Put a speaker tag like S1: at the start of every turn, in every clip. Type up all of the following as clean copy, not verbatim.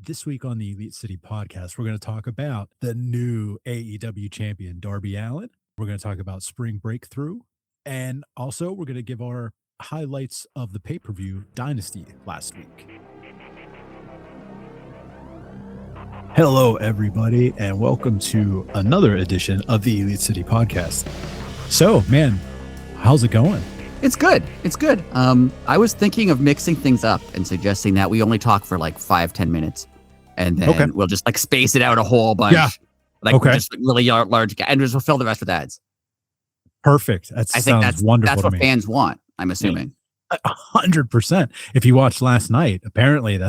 S1: This week on the Elite City podcast, we're going to talk about the new AEW champion, Darby Allin. We're going to talk about Spring Breakthru. And also, we're going to give our highlights of the pay-per-view Dynasty last week. Hello, everybody, and welcome to another edition of the Elite City podcast. So, man, how's it going?
S2: It's good. It's good. I was thinking of mixing things up and suggesting that we only talk for like 5-10 minutes. And then we'll just like space it out a whole bunch. Yeah. Just really large, and just fill the rest with ads.
S1: Perfect. I think that's wonderful.
S2: That's what fans want, I'm assuming.
S1: 100%. If you watched last night, apparently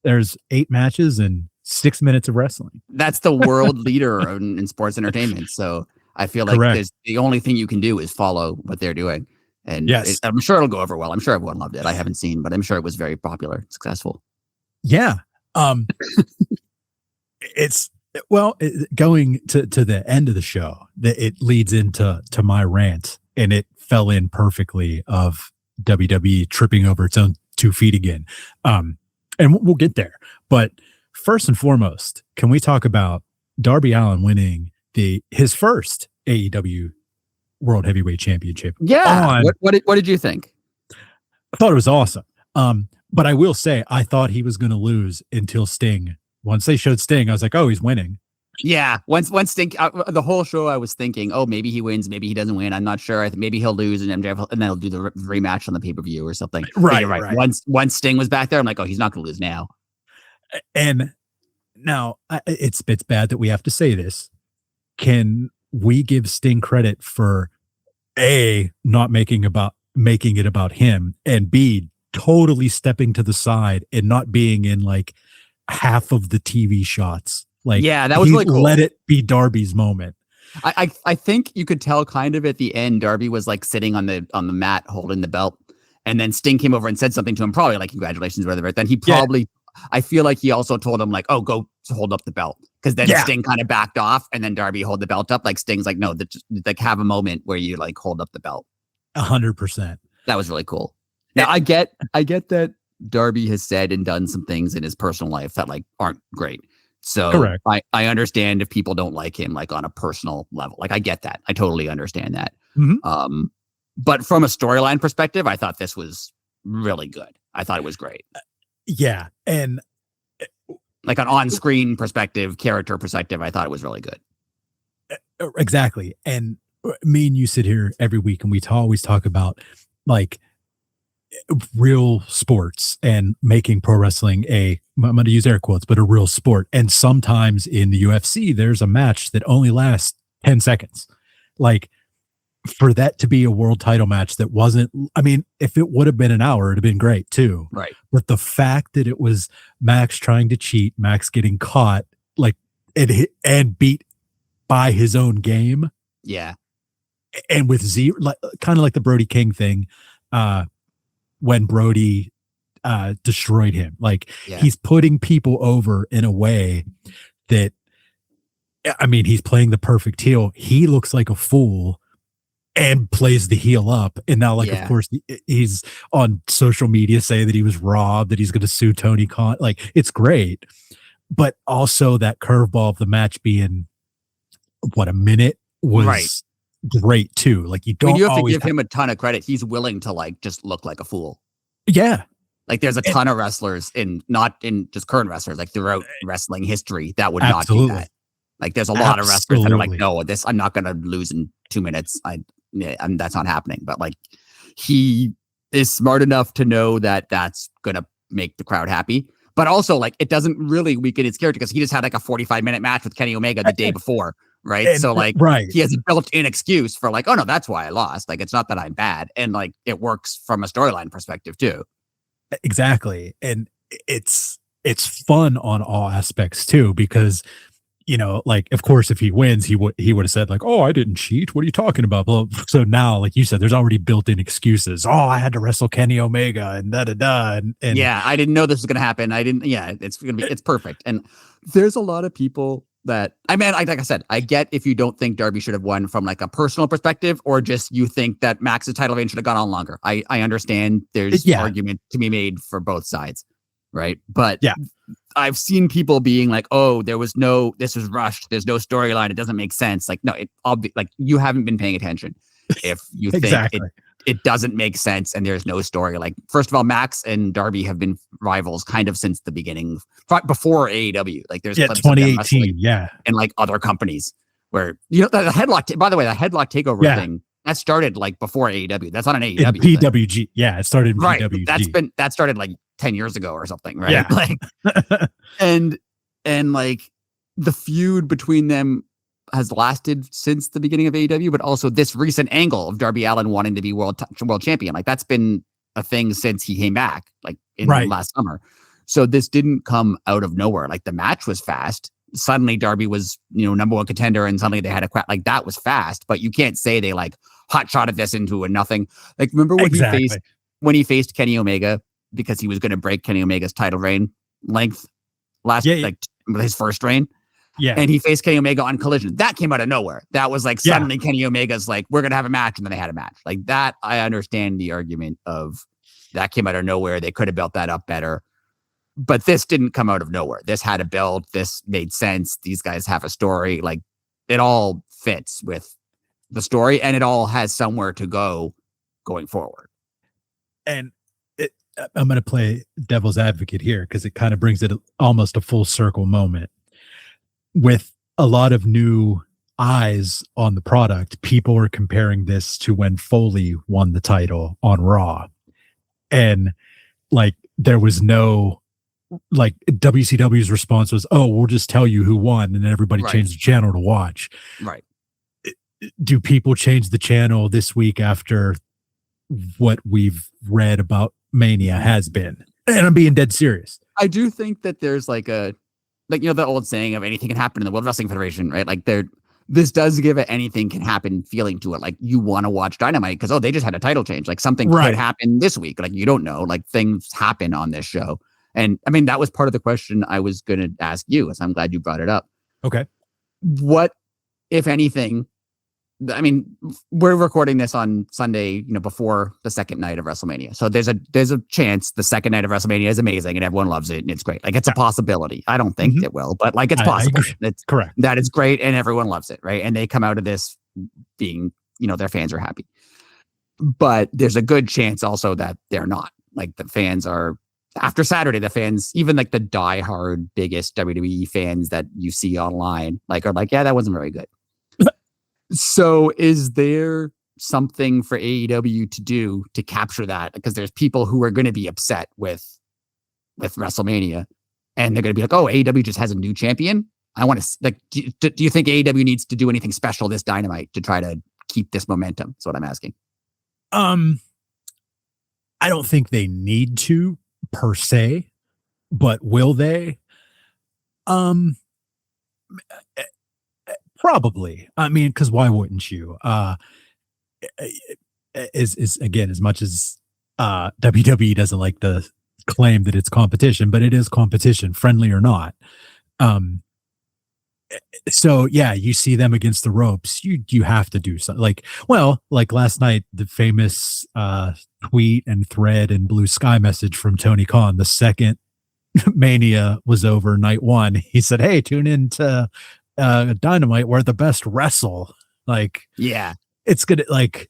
S1: there's 8 matches and 6 minutes of wrestling.
S2: That's the world leader in sports entertainment. So I feel like the only thing you can do is follow what they're doing. And yes, I'm sure it'll go over well. I'm sure everyone loved it. I haven't seen, but I'm sure it was very popular, successful.
S1: Yeah. Going to the end of the show, it leads into my rant, and it fell in perfectly of WWE tripping over its own 2 feet again. And we'll get there. But first and foremost, can we talk about Darby Allin winning his first AEW World Heavyweight Championship?
S2: Yeah. What did you think?
S1: I thought it was awesome. But I will say, I thought he was going to lose until Sting. Once they showed Sting, I was like, oh, he's winning.
S2: Yeah. Once Sting, the whole show, I was thinking, oh, maybe he wins, maybe he doesn't win. I'm not sure. Maybe he'll lose and MJF, and then he'll do the rematch on the pay-per-view or something. Right. Once Sting was back there, I'm like, oh, he's not going to lose now.
S1: And now it's bad that we have to say this. Can we give Sting credit for A, not making it about him, and B, totally stepping to the side and not being in like half of the TV shots? Like,
S2: yeah, that was really cool.
S1: Let it be Darby's moment.
S2: I think you could tell kind of at the end, Darby was like sitting on the mat holding the belt, and then Sting came over and said something to him, probably like congratulations, whatever. Then he probably, I feel like he also told him like, oh, go hold up the belt, because then Sting kind of backed off, and then Darby hold the belt up. Like Sting's like, no, like have a moment where you like hold up the belt.
S1: 100%.
S2: That was really cool. Now I get that Darby has said and done some things in his personal life that like aren't great. So correct. I understand if people don't like him like on a personal level. Like I get that. I totally understand that. Mm-hmm. But from a storyline perspective, I thought this was really good. I thought it was great.
S1: Yeah. And
S2: like an on-screen perspective, character perspective, I thought it was really good.
S1: Exactly. And me and you sit here every week and we always talk about like real sports and making pro wrestling I'm going to use air quotes, but a real sport. And sometimes in the UFC, there's a match that only lasts 10 seconds. Like for that to be a world title match that wasn't, I mean, if it would have been an hour, it'd have been great too.
S2: Right.
S1: But the fact that it was Max trying to cheat, Max getting caught, like and beat by his own game.
S2: Yeah.
S1: And with zero, like, kind of like the Brody King thing, when Brody destroyed him. Like he's putting people over in a way that, I mean, he's playing the perfect heel. He looks like a fool and plays the heel up. And now, like, of course, he's on social media saying that he was robbed, that he's going to sue Tony Khan. Like, it's great. But also that curveball of the match being, a minute was great too. Like you
S2: have to give him a ton of credit. He's willing to like just look like a fool.
S1: Yeah.
S2: Like there's a ton of wrestlers not in just current wrestlers, like throughout wrestling history that would not do that. Like there's a lot of wrestlers that are like, no, I'm not going to lose in 2 minutes. That's not happening. But like he is smart enough to know that that's going to make the crowd happy. But also like it doesn't really weaken his character because he just had like a 45-minute match with Kenny Omega the day before. Right. So like he has a built-in excuse for like, oh no, that's why I lost. Like, it's not that I'm bad. And like, it works from a storyline perspective too.
S1: Exactly. And it's fun on all aspects too, because, like, of course, if he wins, he would have said like, oh, I didn't cheat. What are you talking about? Well, so now, like you said, there's already built-in excuses. Oh, I had to wrestle Kenny Omega and da-da-da. And
S2: yeah, I didn't know this was going to happen. It's perfect. And there's a lot of people that, I mean, like I said, I get if you don't think Darby should have won from like a personal perspective, or just you think that Max's title reign should have gone on longer. I understand there's argument to be made for both sides, right? But I've seen people being like, "Oh, this was rushed. There's no storyline. It doesn't make sense." Like, no, I'll be like, you haven't been paying attention if you think it doesn't make sense and there's no story. Like, first of all, Max and Darby have been rivals kind of since the beginning, before AEW. Like, there's
S1: 2018,
S2: and like other companies where the headlock. By the way, the headlock takeover thing that started like before AEW. That's not an AEW
S1: in PWG. Thing. Yeah, it started in PWG.
S2: That started like 10 years ago or something, right?
S1: Yeah.
S2: Like, and like the feud between them has lasted since the beginning of AEW, but also this recent angle of Darby Allin wanting to be world champion. Like, that's been a thing since he came back, like in last summer. So this didn't come out of nowhere. Like, the match was fast. Suddenly Darby was, number one contender, and suddenly they had a like that was fast, but you can't say they like hot shotted this into a nothing. Like, remember when he faced Kenny Omega because he was going to break Kenny Omega's title reign length his first reign.
S1: Yeah.
S2: And he faced Kenny Omega on Collision. That came out of nowhere. That was like suddenly Kenny Omega's like, we're going to have a match. And then they had a match like that. I understand the argument of that came out of nowhere. They could have built that up better. But this didn't come out of nowhere. This had a build. This made sense. These guys have a story. Like, it all fits with the story, and it all has somewhere to go going forward.
S1: And I'm going to play devil's advocate here because it kind of brings it almost a full circle moment. With a lot of new eyes on the product, people are comparing this to when Foley won the title on Raw. And like, there was no, like, WCW's response was, "Oh, we'll just tell you who won," and then everybody changed the channel to watch.
S2: Right.
S1: Do people change the channel this week after what we've read about Mania has been? And I'm being dead serious.
S2: I do think that there's like the old saying of anything can happen in the World Wrestling Federation, right? Like, this does give it anything can happen feeling to it. Like, you want to watch Dynamite because, they just had a title change. Like, something could happen this week. Like, you don't know. Like, things happen on this show. And I mean, that was part of the question I was going to ask you, so I'm glad you brought it up.
S1: Okay.
S2: What, if anything, I mean, we're recording this on Sunday, before the second night of WrestleMania. So there's a chance the second night of WrestleMania is amazing and everyone loves it and it's great. Like, it's a possibility. I don't think it will, but like, it's possible. It's
S1: correct.
S2: That it's great and everyone loves it, right? And they come out of this being, their fans are happy. But there's a good chance also that they're not. Like, the fans are, after Saturday, the fans, even like the diehard biggest WWE fans that you see online, like, are like, yeah, that wasn't very good. So is there something for AEW to do to capture that? Because there's people who are going to be upset with WrestleMania, and they're going to be like, "Oh, AEW just has a new champion. I want to like." Do you think AEW needs to do anything special this Dynamite to try to keep this momentum? That's what I'm asking.
S1: I don't think they need to per se, but will they? Probably. I mean, because why wouldn't you? Is again, as much as WWE doesn't like to claim that it's competition, but it is competition, friendly or not. So yeah, you see them against the ropes. You have to do something. Like last night, the famous tweet and thread and blue sky message from Tony Khan. The second Mania was over, night one, he said, "Hey, tune in to Dynamite where the best wrestle." Like,
S2: yeah,
S1: it's good. Like,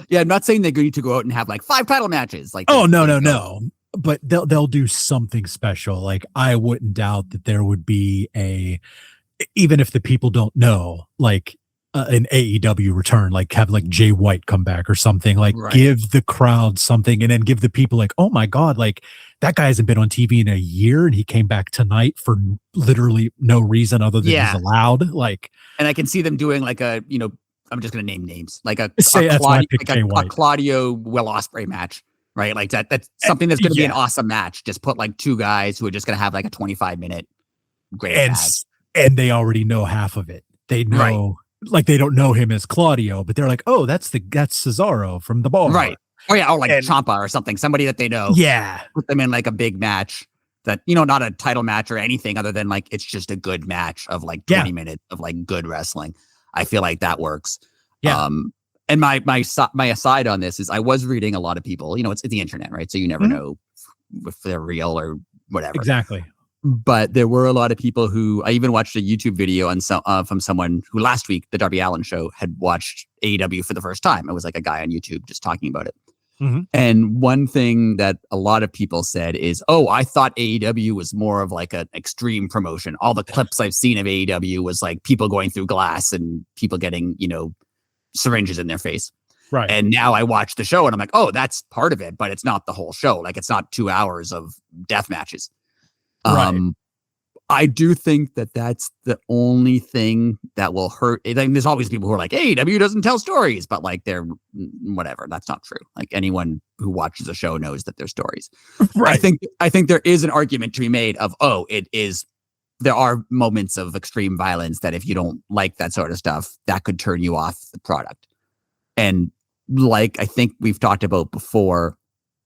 S2: yeah, I'm not saying they're going to go out and have like 5 title matches. Like,
S1: no, but they'll do something special. Like, I wouldn't doubt that there would be even if the people don't know, like an AEW return, like have like Jay White come back or something, like give the crowd something, and then give the people like, "Oh my God, like that guy hasn't been on TV in a year and he came back tonight for literally no reason other than he's allowed." Like,
S2: and I can see them doing like a, I'm just going to name names, like a Claudio Will Ospreay match, right? Like that's something that's going to be an awesome match. Just put like 2 guys who are just going to have like a 25-minute great match.
S1: And they already know half of it. They know, like, they don't know him as Claudio, but they're like, "Oh, that's Cesaro from the Bar."
S2: Right. Oh yeah. Or like Ciampa or something. Somebody that they know.
S1: Yeah.
S2: Put them in like a big match that, not a title match or anything other than like, it's just a good match of like 20 minutes of like good wrestling. I feel like that works.
S1: Yeah.
S2: And my aside on this is I was reading a lot of people, it's the internet, right? So you never know if they're real or whatever.
S1: Exactly.
S2: But there were a lot of people who I even watched a YouTube video on from someone who last week, the Darby Allin show, had watched AEW for the first time. It was like a guy on YouTube just talking about it.
S1: Mm-hmm.
S2: And one thing that a lot of people said is, oh, I thought AEW was more of like an extreme promotion. All the clips I've seen of AEW was like people going through glass and people getting, syringes in their face.
S1: Right.
S2: And now I watch the show and I'm like, oh, that's part of it, but it's not the whole show. Like, it's not 2 hours of death matches.
S1: Right.
S2: I do think that that's the only thing that will hurt. Like, there's always people who are like, AEW doesn't tell stories, but like they're whatever. That's not true. Like, anyone who watches a show knows that they're stories.
S1: Right.
S2: I think there is an argument to be made of, there are moments of extreme violence that if you don't like that sort of stuff, that could turn you off the product. And like I think we've talked about before,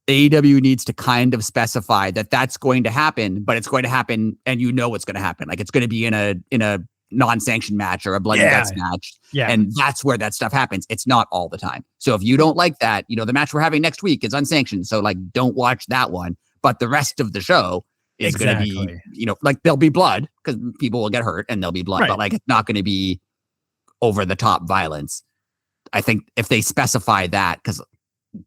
S2: AEW needs to kind of specify that that's going to happen, but it's going to happen, and it's going to happen. Like, it's going to be in a non-sanctioned match or a blood and guts match, and that's where that stuff happens. It's not all the time. So if you don't like that, the match we're having next week is unsanctioned. So like, don't watch that one. But the rest of the show is going to be, like, there'll be blood because people will get hurt, and there'll be blood, but like, it's not going to be over the top violence. I think if they specify that, because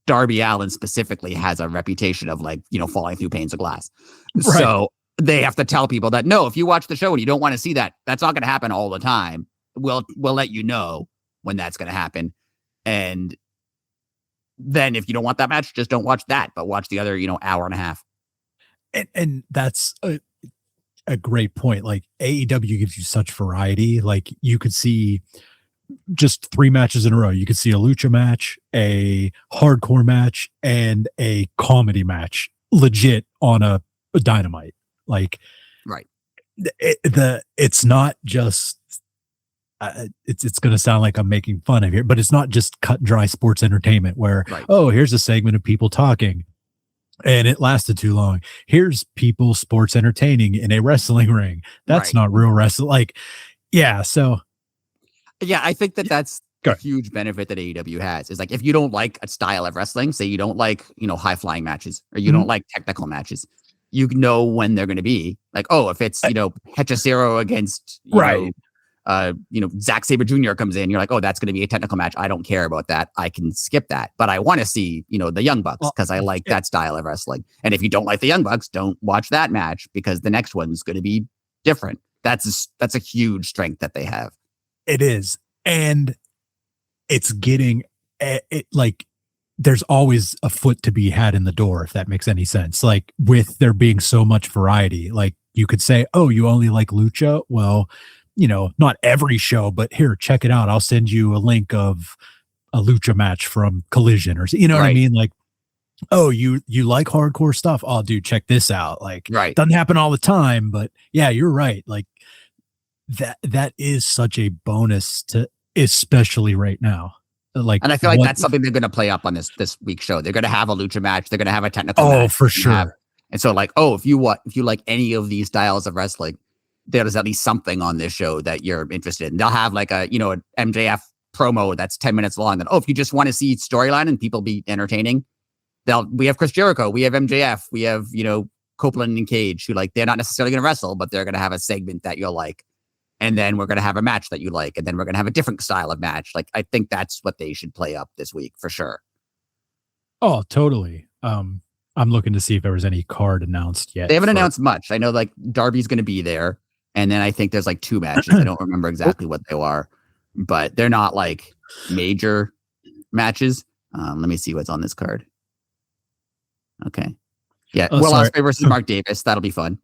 S2: Darby Allin specifically has a reputation of like, falling through panes of glass. Right. So they have to tell people that, no, if you watch the show and you don't want to see that, that's not going to happen all the time. We'll let you know when that's going to happen. And then if you don't want that match, just don't watch that, but watch the other, hour and a half.
S1: And that's a great point. Like, AEW gives you such variety. Like, you could see just 3 matches in a row. You could see a lucha match, a hardcore match, and a comedy match legit on a Dynamite. Like,
S2: right.
S1: It's not just it's going to sound like I'm making fun of it, but it's not just cut and dry sports entertainment where, oh, here's a segment of people talking and it lasted too long. Here's people sports entertaining in a wrestling ring. That's not real wrestling. Like, yeah. So
S2: yeah, I think that's a huge benefit that AEW has is like, if you don't like a style of wrestling, say you don't like, high flying matches, or you don't like technical matches, you know when they're going to be. Like, oh, if it's, Hechicero against, Zack Sabre Jr. comes in, you're like, oh, that's going to be a technical match. I don't care about that. I can skip that. But I want to see, the Young Bucks because I like that style of wrestling. And if you don't like the Young Bucks, don't watch that match because the next one's going to be different. That's a huge strength that they have.
S1: It is. And it's getting like, there's always a foot to be had in the door, if that makes any sense. Like, with there being so much variety, like, you could say, oh, you only like lucha? Well, not every show, but here, check it out. I'll send you a link of a lucha match from Collision, or, what I mean? Like, oh, you like hardcore stuff? Oh, dude, check this out. Like, doesn't happen all the time, but yeah, you're right. Like, that is such a bonus to, especially right now. Like,
S2: and I feel like that's something they're going to play up on this week's show. They're going to have a lucha match. They're going to have a technical match.
S1: Oh, for sure.
S2: And so, like, oh, if you like any of these styles of wrestling, there's at least something on this show that you're interested in. They'll have like an MJF promo that's 10 minutes long. And if you just want to see storyline and people be entertaining, we have Chris Jericho, we have MJF, we have Copeland and Cage, who, like, they're not necessarily going to wrestle, but they're going to have a segment that you'll like. And then we're going to have a match that you like. And then we're going to have a different style of match. Like, I think that's what they should play up this week for sure.
S1: Oh, totally. I'm looking to see if there was any card announced yet.
S2: They haven't announced much. I know, like, Darby's going to be there. And then I think there's like 2 matches. I don't remember exactly what they are, but they're not like major matches. Let me see what's on this card. Okay. Yeah. Ospreay versus Mark Davis. That'll be fun.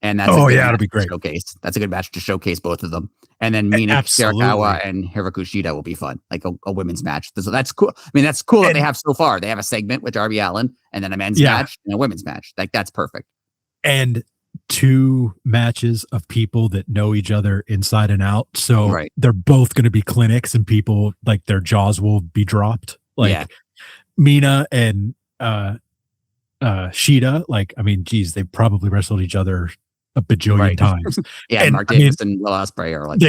S2: And that's
S1: that'll be great.
S2: Showcase. That's a good match to showcase both of them. And then Mina Shirakawa and Hirooki Shida will be fun, like a women's match. So that's cool. I mean, that's cool that they have so far. They have a segment with Darby Allin, and then a men's match and a women's match. Like, that's perfect.
S1: And 2 matches of people that know each other inside and out. So they're both going to be clinics, and people, like, their jaws will be dropped. Like, Mina and Shida, like, I mean, geez, they probably wrestled each other a bajillion times.
S2: And Mark Davis and Will Ospreay are like,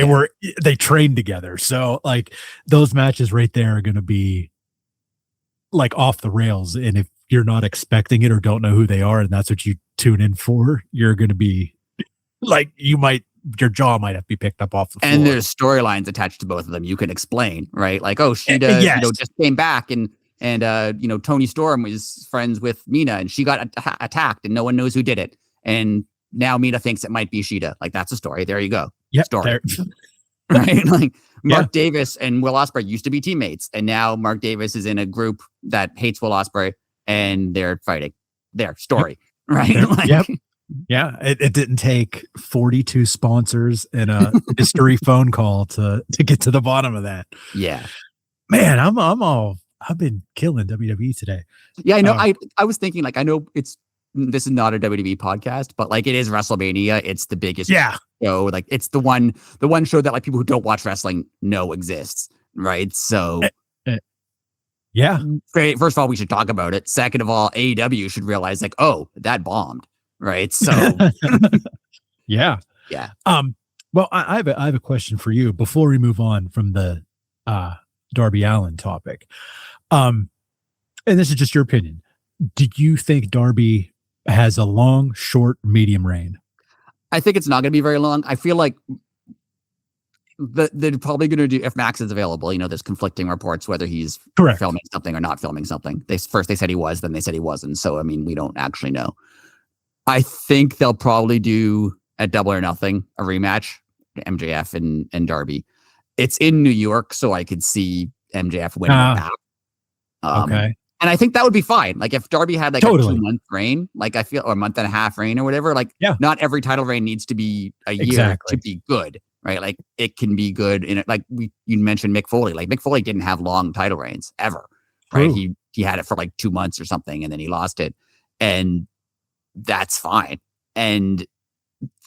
S1: they trained together. So, like, those matches right there are going to be like off the rails. And if you're not expecting it or don't know who they are, and that's what you tune in for, you're going to be like your jaw might have to be picked up off the floor.
S2: And there's storylines attached to both of them. You can explain, right? Like, oh, Shida, just came back and Tony Storm was friends with Mina and she got attacked and no one knows who did it. And now Mina thinks it might be Shida. Like, that's a story. There you go.
S1: Yep,
S2: story. Right? Like Mark Davis and Will Ospreay used to be teammates. And now Mark Davis is in a group that hates Will Ospreay and they're fighting. Their story. Right?
S1: Yep. Yeah. It didn't take 42 sponsors and a mystery phone call to get to the bottom of that.
S2: Yeah.
S1: Man, I've been killing WWE today.
S2: Yeah, I know. I was thinking, like, I know this is not a WWE podcast, but like it is WrestleMania. It's the biggest show. Like it's the one show that like people who don't watch wrestling know exists. Right. So
S1: yeah.
S2: First of all, we should talk about it. Second of all, AEW should realize like, oh, that bombed. Right. So
S1: yeah.
S2: Yeah.
S1: Well, I have a question for you before we move on from the Darby Allin topic. And this is just your opinion. Do you think Darby has a long, short, medium reign?
S2: I think it's not going to be very long. I feel like they're probably going to do, if Max is available, there's conflicting reports whether he's filming something or not filming something. They said he was, then they said he wasn't. So, I mean, we don't actually know. I think they'll probably do at Double or Nothing a rematch, MJF and Darby. It's in New York, so I could see MJF winning it back.
S1: Okay.
S2: And I think that would be fine. Like if Darby had like a 2-month reign, like I feel, or a month and a half reign or whatever, like not every title reign needs to be a year to be good, right? Like it can be good in it. Like you mentioned Mick Foley. Like Mick Foley didn't have long title reigns ever, right? He had it for like 2 months or something and then he lost it. And that's fine. And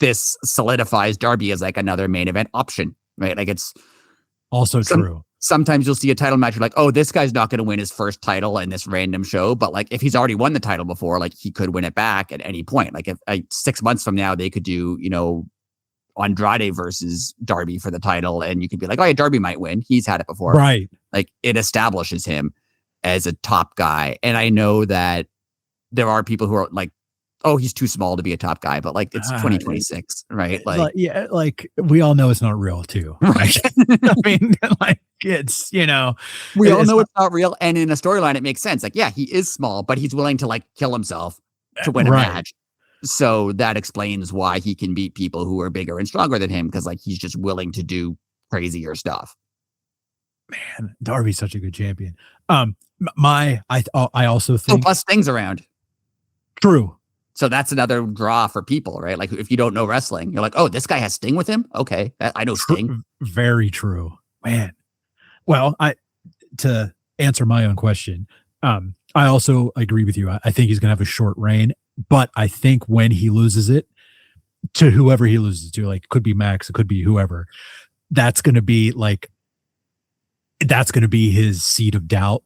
S2: this solidifies Darby as like another main event option, right? Like it's
S1: also true.
S2: Sometimes you'll see a title match. You're like, oh, this guy's not going to win his first title in this random show. But like, if he's already won the title before, like he could win it back at any point. Like if 6 months from now, they could do, Andrade versus Darby for the title. And you could be like, oh yeah, Darby might win. He's had it before.
S1: Right.
S2: Like it establishes him as a top guy. And I know that there are people who are like, oh, he's too small to be a top guy, but like it's 2026, right? Like,
S1: yeah, like we all know it's not real too. Right. I mean, like it's,
S2: we all know it's not real. And in a storyline, it makes sense. Like, yeah, he is small, but he's willing to like kill himself to win a match. So that explains why he can beat people who are bigger and stronger than him. Cause like, he's just willing to do crazier stuff.
S1: Man, Darby's such a good champion. I also think
S2: plus Sting's around.
S1: True.
S2: So that's another draw for people, right? Like if you don't know wrestling, you're like, oh, this guy has Sting with him. Okay. I know Sting.
S1: Very true, man. Well, to answer my own question, I also agree with you. I think he's going to have a short reign, but I think when he loses it to whoever he loses to, like it could be Max, it could be whoever, that's going to be his seed of doubt.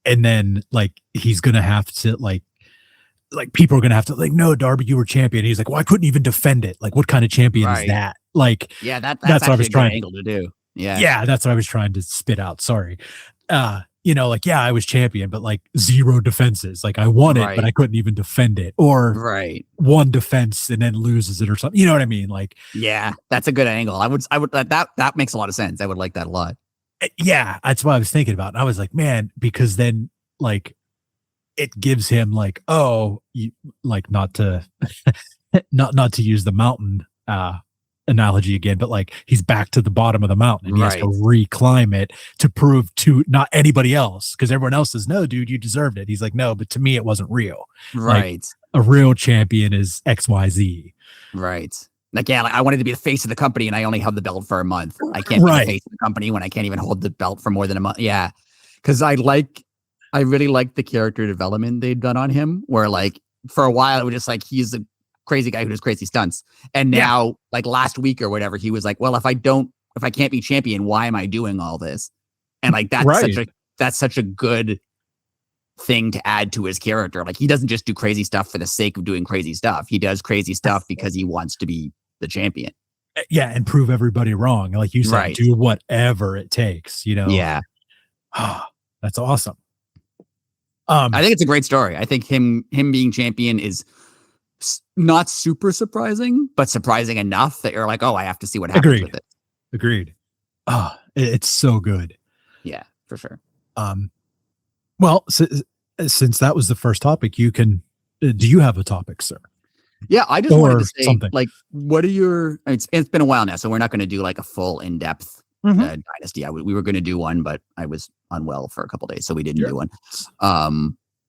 S1: And then like, he's going to have to like people are going to have to like, no, Darby, you were champion. And he's like, well, I couldn't even defend it. Like, what kind of champion is that? Like,
S2: yeah, that's
S1: what I was trying
S2: angle to do. Yeah.
S1: Yeah. That's what I was trying to spit out. Sorry. Like, yeah, I was champion, but like 0 defenses. Like I won it, but I couldn't even defend it, or one defense and then loses it or something. You know what I mean? Like,
S2: yeah, that's a good angle. I would, that makes a lot of sense. I would like that a lot.
S1: Yeah. That's what I was thinking about. And I was like, man, because then like, it gives him like, oh, like not to not to use the mountain analogy again, but like he's back to the bottom of the mountain and he has to reclimb it to prove to not anybody else, because everyone else says, no, dude, you deserved it. He's like, no, but to me it wasn't real.
S2: Right.
S1: Like, a real champion is XYZ.
S2: Right. Like, yeah, like I wanted to be the face of the company and I only held the belt for a month. I can't be the face of the company when I can't even hold the belt for more than a month. Yeah. Because I really like the character development they've done on him, where like for a while it was just like he's a crazy guy who does crazy stunts, and now like last week or whatever, he was like, well, if I can't be champion, why am I doing all this? And like that's such a good thing to add to his character. Like he doesn't just do crazy stuff for the sake of doing crazy stuff. He does crazy stuff because he wants to be the champion.
S1: Yeah, and prove everybody wrong. Like you said, do whatever it takes.
S2: Yeah.
S1: That's awesome.
S2: I think it's a great story. I think him being champion is not super surprising, but surprising enough that you're like, oh, I have to see what happens with it.
S1: Agreed. Oh, it's so good.
S2: Yeah, for sure.
S1: Well, since that was the first topic, you can. Do you have a topic, sir?
S2: Yeah, I just wanted to say,
S1: something.
S2: like, what are your? It's been a while now, so we're not going to do like a full in-depth Dynasty. We were going to do one, but I was unwell for a couple days, so we didn't do one.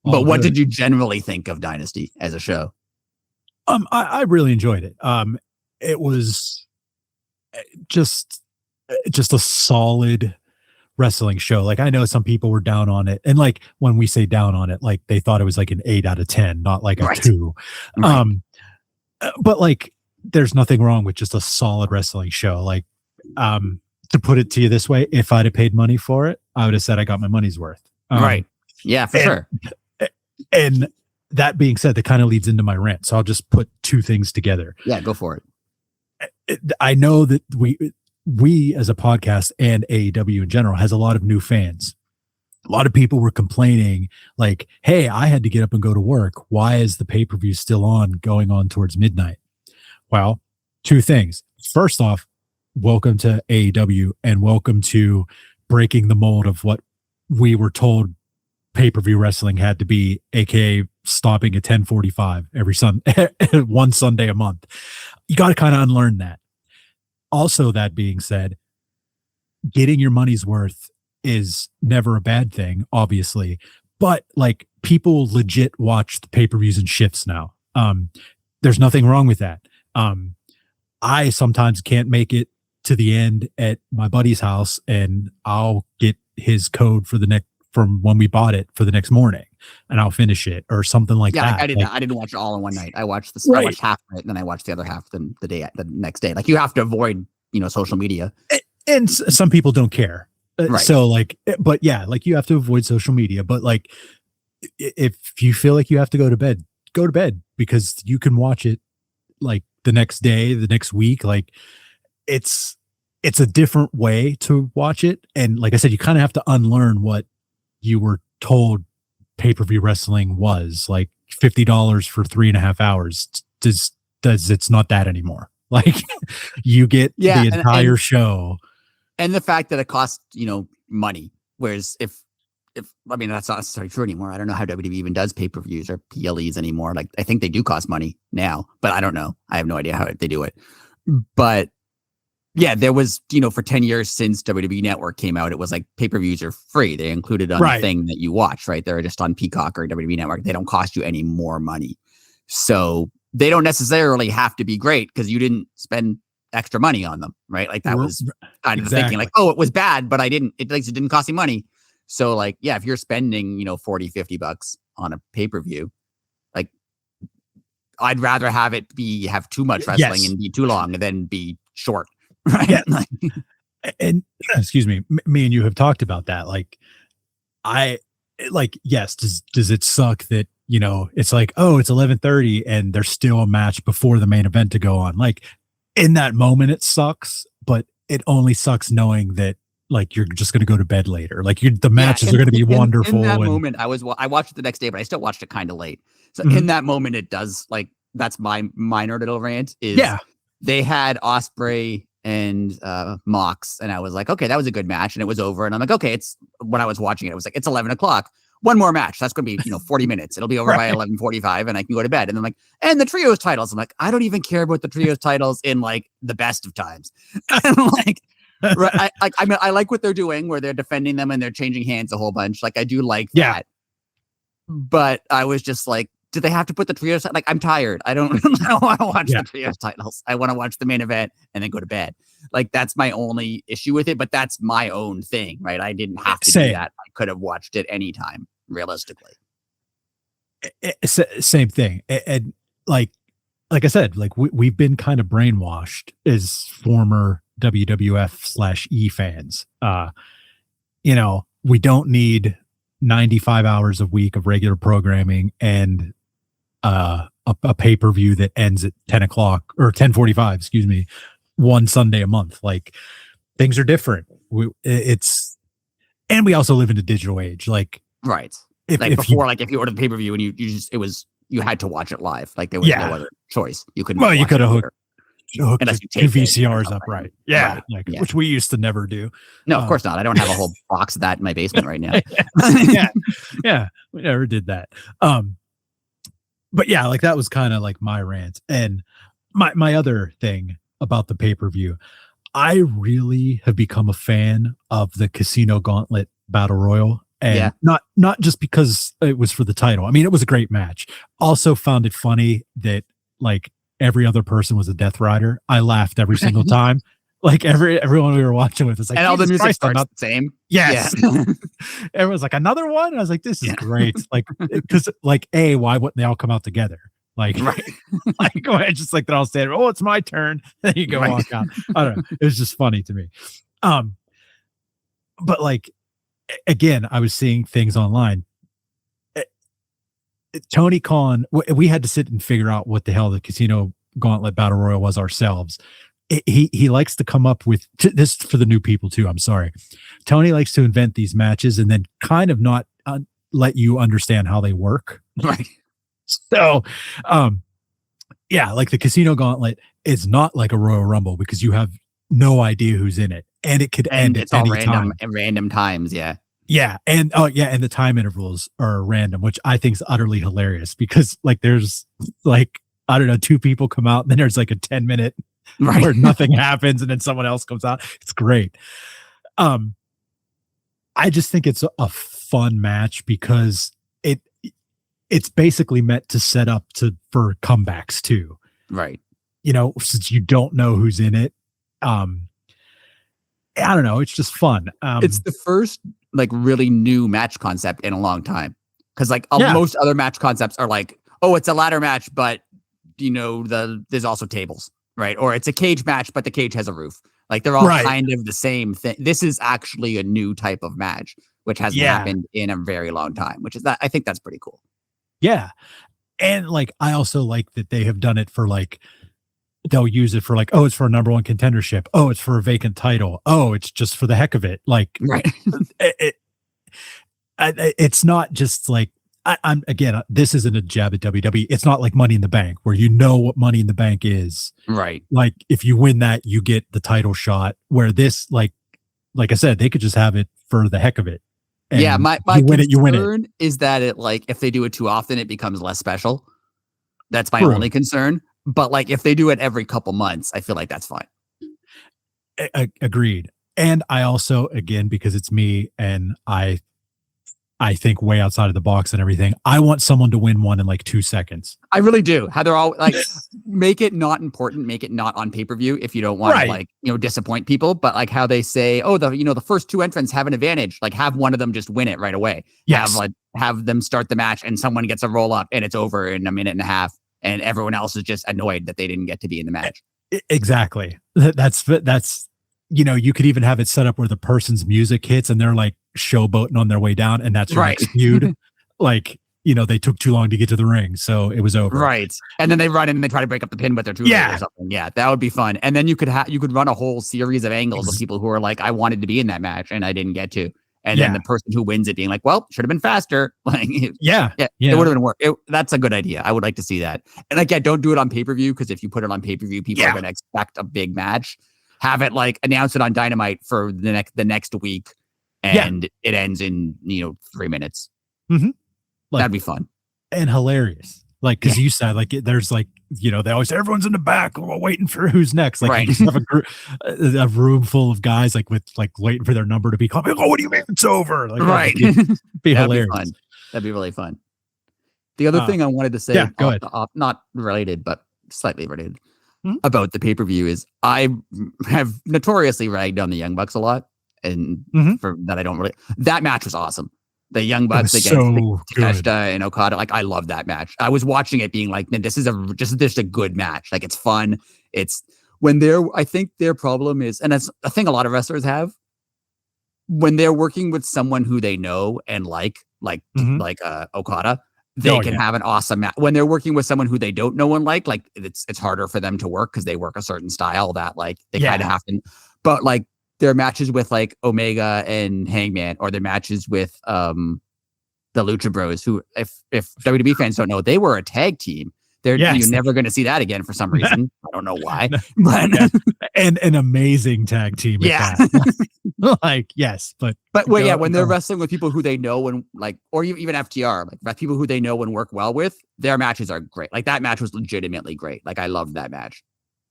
S2: But what did you generally think of Dynasty as a show?
S1: I really enjoyed it. It was just a solid wrestling show. Like, I know some people were down on it, and like when we say down on it, like they thought it was like an 8 out of 10, not like a 2. Right. But like, there's nothing wrong with just a solid wrestling show. Like, to put it to you this way, if I'd have paid money for it, I would have said I got my money's worth.
S2: Right. Yeah, for sure.
S1: And that being said, that kind of leads into my rant. So I'll just put two things together.
S2: Yeah, go for
S1: it. I know that we as a podcast and AEW in general has a lot of new fans. A lot of people were complaining like, hey, I had to get up and go to work. Why is the pay-per-view still on, going on towards midnight? Well, two things. First off, welcome to AEW and welcome to breaking the mold of what we were told pay-per-view wrestling had to be, aka stopping at 10:45 every one Sunday a month. You got to kind of unlearn that. Also, that being said, getting your money's worth is never a bad thing, obviously, but like, people legit watch the pay-per-views in shifts now. There's nothing wrong with that. I sometimes can't make it to the end at my buddy's house, and I'll get his code for the next, from when we bought it, for the next morning, and I'll finish it or something like that.
S2: Like I didn't watch it all in one night. I watched I watched half of it, and then I watched the other half the next day. Like, you have to avoid, social media.
S1: And some people don't care. Right. So like, but yeah, like, you have to avoid social media, but like, if you feel like you have to go to bed, because you can watch it like the next day, the next week. Like, it's a different way to watch it. And like I said, you kind of have to unlearn what you were told pay-per-view wrestling was, like $50 for 3.5 hours. It's not that anymore. Like, you get the entire show.
S2: And the fact that it costs, money. Whereas if I mean, that's not necessarily true anymore. I don't know how WWE even does pay-per-views or PLEs anymore. Like, I think they do cost money now, but I don't know. I have no idea how they do it. But yeah, there was, for 10 years since WWE Network came out, it was like pay-per-views are free. They included on the thing that you watch, right? They're just on Peacock or WWE Network. They don't cost you any more money. So they don't necessarily have to be great because you didn't spend extra money on them, right? Like, that was kind of the thinking, like, oh, it was bad, but it didn't cost me money. So like, yeah, if you're spending, $40-$50 on a pay-per-view, like, I'd rather have it have too much wrestling and be too long than be short. Right.
S1: Yeah. And excuse me, me and you have talked about that. Like, yes, does it suck that, it's like, oh, it's 11:30 and there's still a match before the main event to go on? Like, in that moment, it sucks, but it only sucks knowing that, like, you're just going to go to bed later. Like, the matches are going to be wonderful.
S2: In that moment, I watched it the next day, but I still watched it kind of late. So in that moment, it does, like, that's my minor little rant is they had Ospreay and Mox, and I was like, okay, that was a good match, and it was over, and I'm like, okay, when I was watching it, I was like, it's 11 o'clock. One more match. That's going to be, 40 minutes. It'll be over by 11:45 and I can go to bed. And I'm like, and the trios titles. I'm like, I don't even care about the trios titles in like the best of times. And like, I like what they're doing where they're defending them and they're changing hands a whole bunch. Like, I do like that. But I was just like, do they have to put the trios? Like, I'm tired. I don't want to watch the trios titles. I want to watch the main event and then go to bed. Like, that's my only issue with it, but that's my own thing, right? I didn't have to do that. I could have watched it anytime, realistically.
S1: Same thing. And like I said, like, we've been kind of brainwashed as former WWF/E fans. We don't need 95 hours a week of regular programming and a pay-per-view that ends at 10 o'clock or 10:45, excuse me, one Sunday a month. Like, things are different. And we also live in a digital age. Like,
S2: right. If you ordered the pay-per-view and you just, it was you had to watch it live. Like there was no other choice. You couldn't.
S1: Well, you could have hooked
S2: unless you
S1: two
S2: taped
S1: VCRs up, right? Yeah,
S2: right.
S1: Which we used to never do.
S2: No, of course not. I don't have a whole box of that in my basement right now.
S1: We never did that. But yeah, like that was kind of like my rant. And my other thing about the pay-per-view, I really have become a fan of the Casino Gauntlet Battle Royal. And not just because it was for the title. I mean, it was a great match. Also found it funny that like every other person was a Death Rider. I laughed every single time. Like everyone we were watching with was like,
S2: and all the music starts not the same.
S1: Yes. Yeah. Everyone's like, another one? And I was like, this is great. Like, because like, why wouldn't they all come out together? Like, like go ahead, just like they're all saying, oh, it's my turn. Then you go walk out. I don't know. It was just funny to me. But like, again, I was seeing things online. Tony Khan, we had to sit and figure out what the hell the Casino Gauntlet Battle Royal was ourselves. He likes to come up with this for the new people too. I'm sorry. Tony likes to invent these matches and then kind of not let you understand how they work.
S2: Right.
S1: So, like the Casino Gauntlet is not like a Royal Rumble because you have no idea who's in it, and it could end at any time.
S2: Random times. Yeah.
S1: Yeah. And and the time intervals are random, which I think is utterly hilarious because like there's like, I don't know, two people come out and then there's like a 10-minute where nothing happens and then someone else comes out. It's great. I just think it's a fun match because it's basically meant to set up for comebacks too.
S2: Right.
S1: You know, since you don't know who's in it. I don't know. It's just fun.
S2: It's the first like really new match concept in a long time. Cause like most other match concepts are like, oh, it's a ladder match, but you know, there's also tables, right? Or it's a cage match, but the cage has a roof. Like they're all kind of the same thing. This is actually a new type of match, which hasn't happened in a very long time, which is I think that's pretty cool.
S1: Yeah. And like, I also like that they have done it for like, they'll use it for like, oh, it's for a number one contendership. Oh, it's for a vacant title. Oh, it's just for the heck of it. Like, it's not just like, I'm again, this isn't a jab at WWE. It's not like Money in the Bank where you know what Money in the Bank is.
S2: Right.
S1: Like if you win that, you get the title shot, where this, like I said, they could just have it for the heck of it.
S2: And my concern is that it like, if they do it too often, it becomes less special. That's my only concern. But like if they do it every couple months, I feel like that's fine.
S1: Agreed. And I also, again, because it's me and I think way outside of the box and everything, I want someone to win one in like 2 seconds.
S2: I really do. How they're all like, make it not important, make it not on pay-per-view if you don't want to like, you know, disappoint people. But like how they say, oh, the first two entrants have an advantage. Like have one of them just win it right away.
S1: Yes.
S2: Have them start the match and someone gets a roll up and it's over in a minute and a half. And everyone else is just annoyed that they didn't get to be in the match.
S1: Exactly. That's, you know, you could even have it set up where the person's music hits and they're like showboating on their way down. And that's your next feud. Like, you know, they took too long to get to the ring. So it was over.
S2: Right. And then they run in and they try to break up the pin with their two or something. Yeah, that would be fun. And then you could run a whole series of angles of people who are like, I wanted to be in that match and I didn't get to. And then the person who wins it being like, well, should have been faster. Like, it would have been work. That's a good idea. I would like to see that. And again, don't do it on pay-per-view because if you put it on pay-per-view, people are going to expect a big match. Have it like announce it on Dynamite for the next week, and it ends in 3 minutes.
S1: Mm-hmm. Like,
S2: that'd be fun
S1: and hilarious. Like because you said like there's like they always say everyone's in the back waiting for who's next. Like you just have a room full of guys like with like waiting for their number to be called. Like, oh, what do you mean it's over? Like, be hilarious.
S2: Be fun. That'd be really fun. The other thing I wanted to say,
S1: go ahead.
S2: Not related, but slightly related about the pay-per-view is I have notoriously ragged on the Young Bucks a lot, and for that I don't really. That match was awesome. The Young Bucks against Takeshita and Okada. Like, I love that match. I was watching it being like, this is just a good match. Like, it's fun. It's when I think their problem is, and that's a thing a lot of wrestlers have, when they're working with someone who they know and like Okada, they can have an awesome match. When they're working with someone who they don't know and like it's harder for them to work because they work a certain style that like they kind of have to, but like, their matches with like Omega and Hangman, or their matches with the Lucha Bros, who if WWE fans don't know, they were a tag team. You're never going to see that again for some reason. I don't know why, but
S1: and an amazing tag team.
S2: Yeah,
S1: like yes, but
S2: when they're wrestling with people who they know and like, or even FTR, like people who they know and work well with, their matches are great. Like that match was legitimately great. Like I loved that match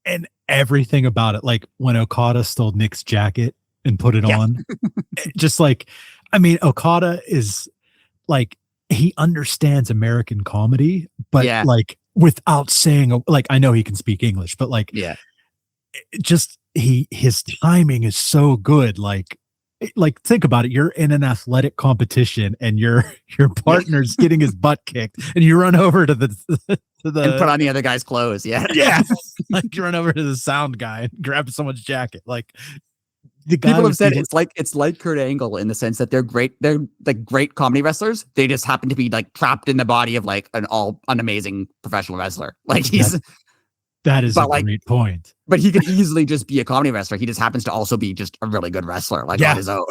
S1: and everything about it. Like when Okada stole Nick's jacket and put it on, just like, I mean, Okada is like he understands American comedy, but like. Without saying, like, I know he can speak English, but like, just his timing is so good. Like think about it. You're in an athletic competition and your partner's getting his butt kicked and you run over to the and
S2: put on the other guy's clothes. Yeah.
S1: Like you run over to the sound guy and grab someone's jacket. Like
S2: people have said it's like Kurt Angle in the sense that they're great. They're like great comedy wrestlers. They just happen to be like trapped in the body of like an amazing professional wrestler. Like
S1: that is a great point.
S2: But he could easily just be a comedy wrestler. He just happens to also be just a really good wrestler, like on his own.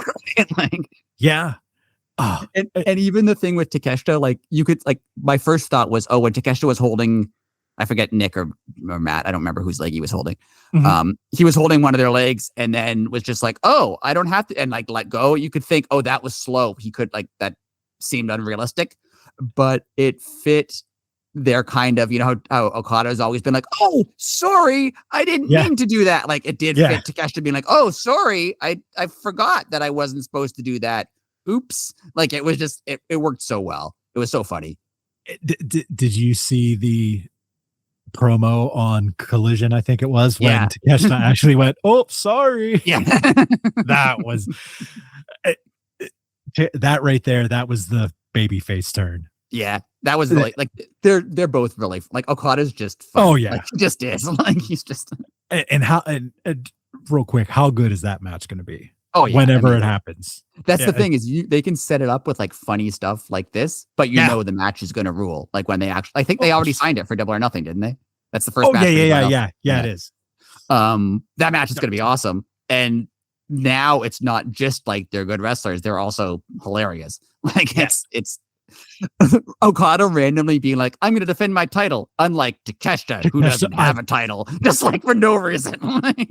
S2: And even the thing with Takeshita, like you could like my first thought was, when Takeshita was holding, I forget Nick or Matt, I don't remember whose leg he was holding. Mm-hmm. He was holding one of their legs and then was just like, I don't have to, and like let go. You could think, that was slow. He could like, that seemed unrealistic, but it fit their kind of, how Okada has always been like, sorry, I didn't mean to do that. Like it did fit Takeshita being like, sorry, I forgot that I wasn't supposed to do that. Oops. Like it was just, it worked so well. It was so funny.
S1: Did you see the promo on Collision? I think it was when Takeshita actually went, sorry.
S2: Yeah.
S1: That was that right there. That was the babyface turn.
S2: Yeah. That was really like they're both really like Okada's just fun. Like, he just is like he's just
S1: and real quick, how good is that match going to be?
S2: Whenever
S1: it happens.
S2: That's the thing is they can set it up with like funny stuff like this, but know the match is going to rule. Like when they actually, I think they already signed it for Double or Nothing, didn't they? That's the first match.
S1: Yeah, it is.
S2: That match is going to be awesome. And now it's not just like they're good wrestlers; they're also hilarious. Like it's Okada randomly being like, "I'm going to defend my title," unlike Takeshita, who doesn't have a title, just like for no reason.
S1: Like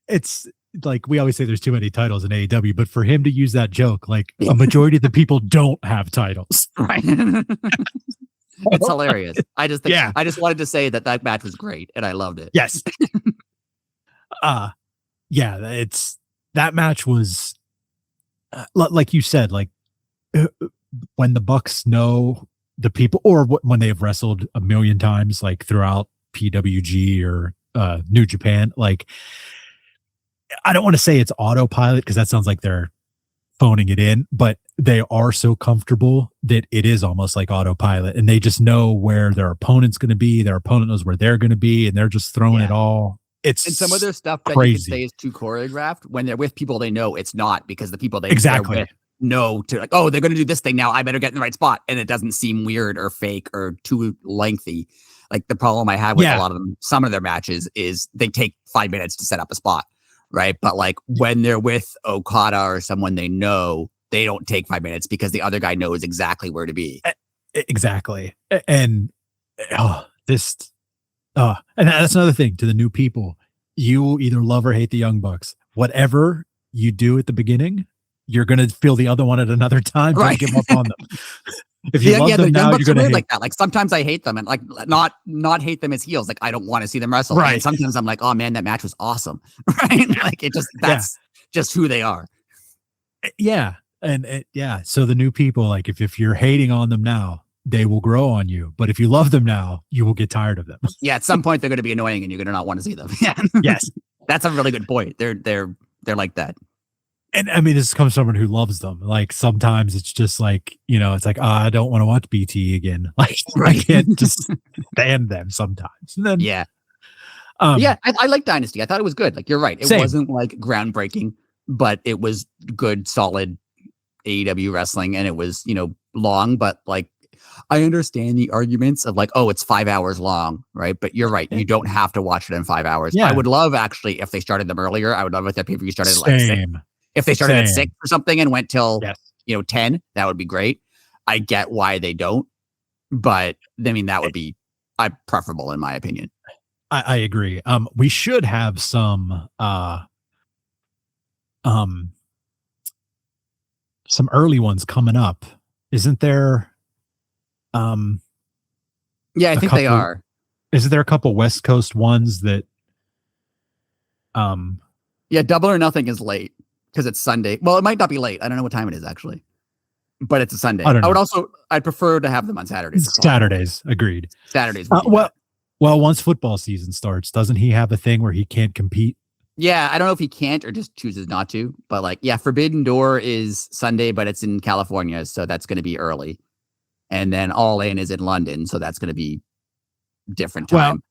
S1: it's like we always say there's too many titles in AEW, but for him to use that joke, like a majority of the people don't have titles.
S2: Right. It's hilarious. I just think, I just wanted to say that match was great and I loved it.
S1: Yes. It's that match was like you said, like when the Bucks know the people, or when they have wrestled a million times, like throughout PWG or New Japan, like I don't want to say it's autopilot because that sounds like they're phoning it in, but they are so comfortable that it is almost like autopilot, and they just know where their opponent's going to be. Their opponent knows where they're going to be, and they're just throwing it all. It's
S2: and some of their stuff that
S1: crazy.
S2: You could say is too choreographed. When they're with people they know, it's not, because the people they're with know to like, they're going to do this thing now. I better get in the right spot, and it doesn't seem weird or fake or too lengthy. Like the problem I have with a lot of them, some of their matches is they take 5 minutes to set up a spot. Right. But like when they're with Okada or someone they know, they don't take 5 minutes because the other guy knows exactly where to be.
S1: Exactly. And and that's another thing to the new people. You will either love or hate the Young Bucks. Whatever you do at the beginning, you're going to feel the other one at another time. Don't give up on them. If you love them now, you're going to hate
S2: like that. Like sometimes I hate them and like not hate them as heels. Like I don't want to see them wrestle. Right. And sometimes I'm like, oh man, that match was awesome. Right. Like that's just who they are.
S1: Yeah. And so the new people, like if you're hating on them now, they will grow on you. But if you love them now, you will get tired of them.
S2: Yeah. At some point they're going to be annoying and you're going to not want to see them. Yeah.
S1: Yes.
S2: That's a really good point. They're like that.
S1: And I mean, this comes from someone who loves them. Like sometimes it's just like, it's like, I don't want to watch BT again. Like I can't just stand them sometimes. And then,
S2: I like Dynasty. I thought it was good. Like you're right. It wasn't like groundbreaking, but it was good, solid AEW wrestling. And it was, long, but like, I understand the arguments of like, it's 5 hours long, right? But you're right. You don't have to watch it in 5 hours. Yeah. I would love actually if they started them earlier. I would love if that pay-per-view started at like 6. If they started at 6 or something and went till 10, that would be great. I get why they don't, but I mean, that would be preferable in my opinion.
S1: I agree. We should have some early ones coming up, isn't there?
S2: Yeah, I think they are.
S1: Isn't there a couple West Coast ones that?
S2: Yeah, Double or Nothing is late because it's Sunday. Well, it might not be late. I don't know what time it is actually, but it's a Sunday. I'd prefer to have them on Saturdays.
S1: Saturdays, agreed.
S2: Saturdays.
S1: Well, once football season starts, doesn't he have a thing where he can't compete?
S2: Yeah, I don't know if he can't or just chooses not to, but Forbidden Door is Sunday, but it's in California, so that's going to be early. And then All In is in London, so that's going to be different time.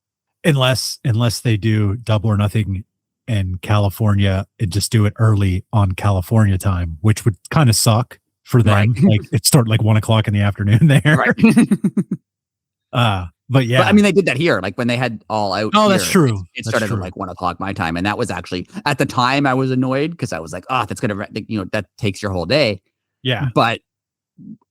S1: Well, unless they do Double or Nothing in California and just do it early on California time, which would kind of suck for them. Right. Like it started 1:00 in the afternoon there.
S2: Right.
S1: But yeah,
S2: I mean, they did that here, when they had All Out.
S1: Oh, that's true.
S2: It started at 1:00 my time, and that was actually at the time I was annoyed because I was like, "Oh, that's gonna, that takes your whole day."
S1: Yeah.
S2: But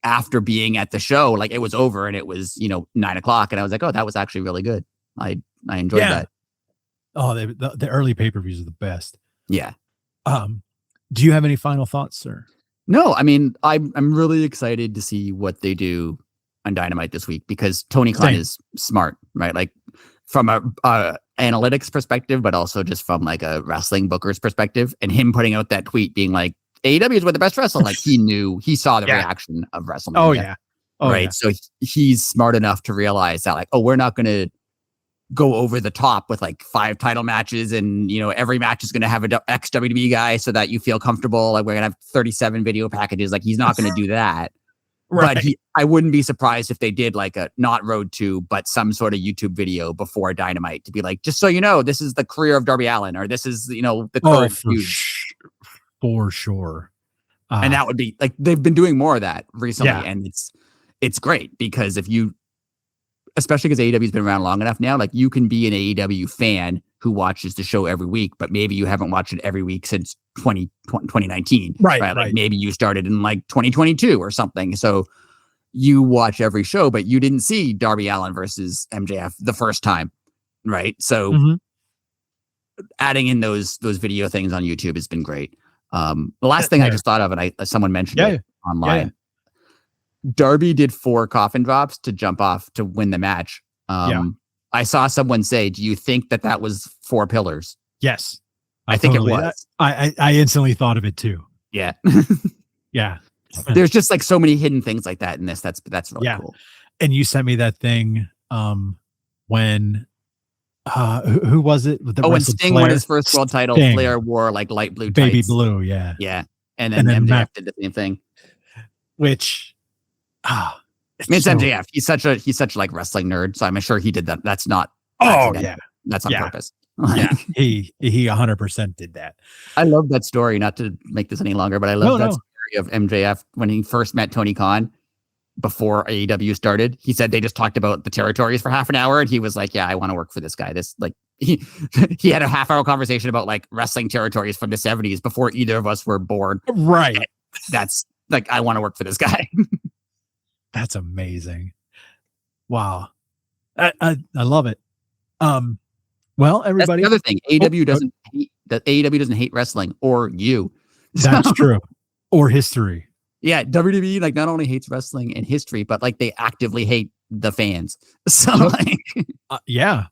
S2: after being at the show, it was over and it was 9:00, and I was like, "Oh, that was actually really good." I enjoyed that.
S1: Oh, the early pay-per-views are the best.
S2: Yeah.
S1: Do you have any final thoughts, sir?
S2: No, I mean, I'm really excited to see what they do on Dynamite this week because Tony Khan is smart, right? From a analytics perspective, but also just from a wrestling booker's perspective, and him putting out that tweet being like, AEW is with the best wrestling. He saw the reaction of WrestleMania.
S1: Oh yeah.
S2: Right. Yeah. So he's smart enough to realize that we're not going to go over the top with 5 title matches and every match is going to have a ex WWE guy so that you feel comfortable. We're going to have 37 video packages. He's not going to do that. Right. But I wouldn't be surprised if they did a not Road to, but some sort of YouTube video before Dynamite to be just so you know, this is the career of Darby Allin, or this is the current feud.
S1: For sure.
S2: And that would be they've been doing more of that recently, and it's great because especially because AEW's been around long enough now, you can be an AEW fan who watches the show every week, but maybe you haven't watched it every week since 2019.
S1: Right.
S2: Maybe you started in 2022 or something. So you watch every show, but you didn't see Darby Allin versus MJF the first time. Right. So adding in those video things on YouTube has been great. The last thing I just thought of, and someone mentioned it online. Darby did 4 coffin drops to jump off to win the match. I saw someone say, "Do you think that was 4 pillars?"
S1: Yes,
S2: I think it was.
S1: I instantly thought of it too.
S2: Yeah,
S1: yeah.
S2: There's just so many hidden things like that in this. That's really cool.
S1: And you sent me that thing when who was it?
S2: When Sting won his first world title, Flair wore light blue tights.
S1: Baby blue, yeah.
S2: And then MJF did the same thing.
S1: Which
S2: it's MJF. He's such a wrestling nerd, so I'm sure he did that. That's not that's on purpose.
S1: He 100% did that.
S2: I love that story, not to make this any longer, but I love that story of MJF when he first met Tony Khan before AEW started. He said they just talked about the territories for half an hour, and he was like, "Yeah, I want to work for this guy." He had a half-hour conversation about wrestling territories from the 70s before either of us were born.
S1: Right.
S2: And that's I want to work for this guy.
S1: That's amazing. Wow. I love it. Well, everybody.
S2: That's the other thing. AEW doesn't hate wrestling or you.
S1: That's true. Or history.
S2: Yeah, WWE not only hates wrestling and history, but they actively hate the fans. So
S1: yeah.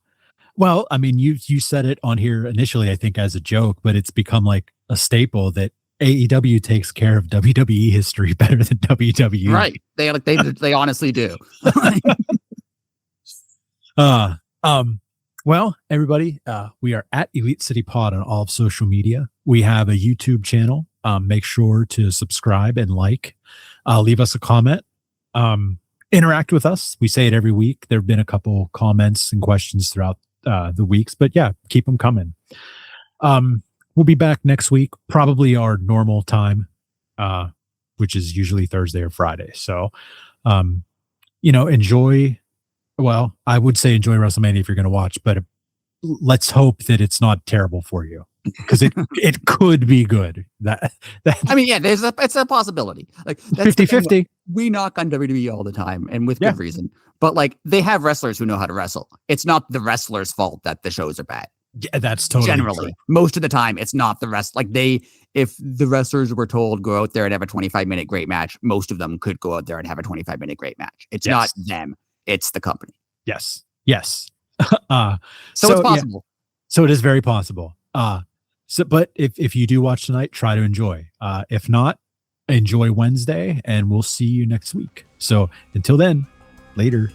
S1: Well, I mean, you said it on here initially, I think, as a joke, but it's become a staple that AEW takes care of WWE history better than WWE.
S2: Right. They honestly do.
S1: Well, everybody, we are at Elite City Pod on all of social media. We have a YouTube channel. Make sure to subscribe and leave us a comment, interact with us. We say it every week. There have been a couple comments and questions throughout the weeks, but keep them coming. We'll be back next week, probably our normal time, which is usually Thursday or Friday. So, enjoy. Well, I would say enjoy WrestleMania if you're going to watch, but let's hope that it's not terrible for you, because it could be good. That
S2: I mean, yeah, it's a possibility. Like, that's
S1: 50-50.
S2: We knock on WWE all the time, and with good reason. But like, they have wrestlers who know how to wrestle. It's not the wrestlers' fault that the shows are bad.
S1: Yeah, that's totally
S2: generally
S1: true.
S2: Most of the time. It's not the rest. Like, if the wrestlers were told go out there and have a 25-minute great match, most of them could go out there and have a 25-minute great match. It's not them. It's the company.
S1: Yes.
S2: So it's possible.
S1: So it is very possible. But if you do watch tonight, try to enjoy. If not, enjoy Wednesday, and we'll see you next week. So until then, later.